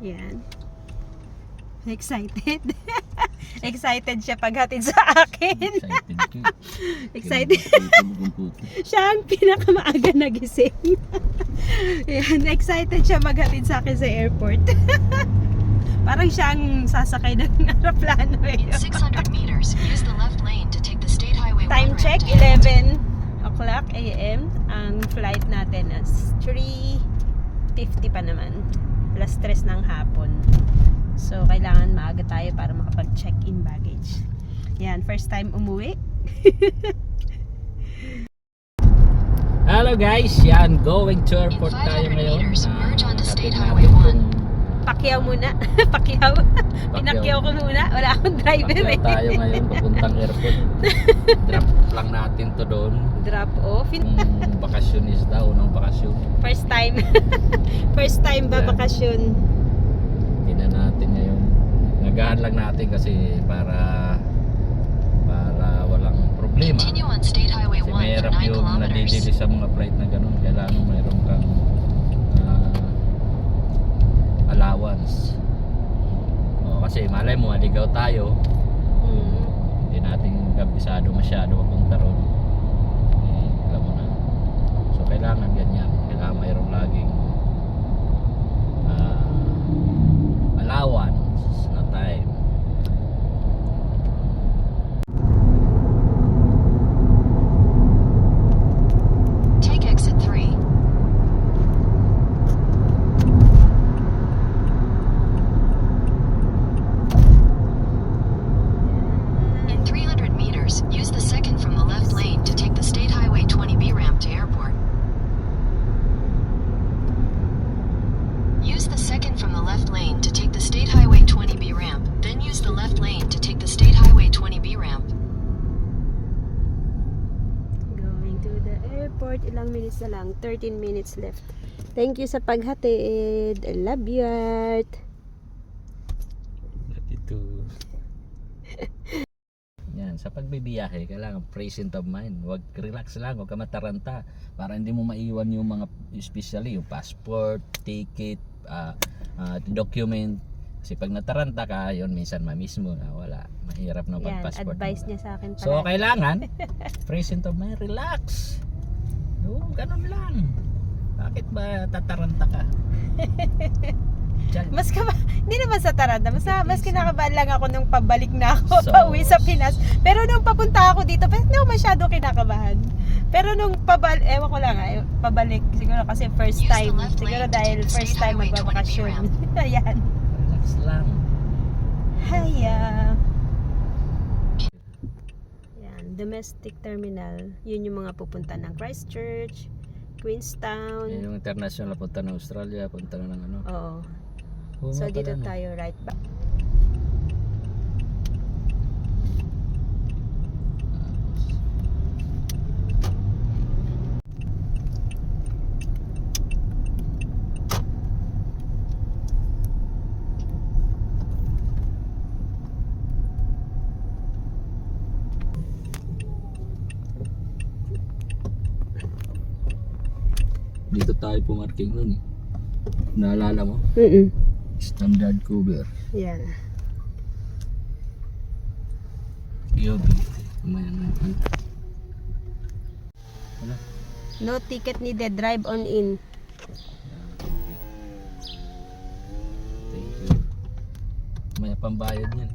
Yan. Excited. Excited siya paghatid sa akin. Excited. Siya ang pinakamaaga nagising. Yan, excited siya maghatid sa akin sa airport. Parang siya ang sasakay ng aeroplano. In 600 meters, use the left lane to take the State Highway 1 Time ramp check, to Hamilton. 11 o'clock a.m. Ang flight natin is 3:50 pa naman. Alas 3 ng hapon. So, kailangan maaga tayo para makapag-check-in baggage. Yan, first time umuwi. Hello guys, yan, going to In airport tayo 500 ngayon. meters, merge onto State hatid Highway natin 1. Pakyaw muna. Pakyaw. Pinakyaw ko muna. Wala akong driver Pakyaw eh. tayo ngayon papuntang airport. Drop lang natin to doon. Drop off. Kung bakasyonis daw, unang bakasyon. First time. First time ba Yan. bakasyon? Tingnan natin ngayon. Nagahan lang natin kasi para walang problema. Continue on State Highway Kasi 1 for mahirap 9 yung kilometers. nadidili sa mga flight na ganun. Kailangan mayroon kang allowance. O, kasi malay mo, aligaw tayo. Hmm. Hindi natin kabisado masyado papunta ron. Eh, alam mo na. So kailangan ganyan. Kailangan mayroon laging allowance na time. Take exit 3. In 300 meters, use the second from the left lane to take the State Highway 20B ramp to airport. Use the second from the left lane to take the State Highway 20B ramp, then use the left lane to take the State Highway 20B ramp. Going to the airport. Ilang minutes na lang? 13 minutes left. Thank you sa paghatid. I love you, Art. Ito. Yan, sa pagbibiyahe, kailangan present of mind. Huwag relax lang, huwag ka mataranta para hindi mo maiwan yung mga, especially yung passport, ticket, document. Kasi pag nataranta ka, yun minsan mamiss mo na wala. Mahirap na Yan, pag-passport advice mo. niya sa akin pala. So kailangan present of mind, relax. Oo, ganun lang. Bakit ba tataranta ka? Diyan. Hindi naman sa taranta. Mas kinakabahan lang ako nung pabalik na ako, So, pauwi sa Pinas. Pero nung papunta ako dito, hindi ako masyado kinakabahan. Pero nung ewan ko lang pabalik siguro kasi first Use the time. left Siguro lane to dahil take the first State time Highway 20B magbabakasyon. ramp. Ayan. Relax lang. Haya. Yan, domestic terminal. Yun yung mga pupunta ng Christchurch, Queenstown. Yan yung international, punta ng Australia, punta na ng ano. Oo. Oo So nga dito pala, no? tayo right back. Dito tayo pumarking nun eh. Naalala mo? Standard cover. Yan. EOB. Mayan. Wala. No ticket needed, drive on in. Thank you. May pambayad yan.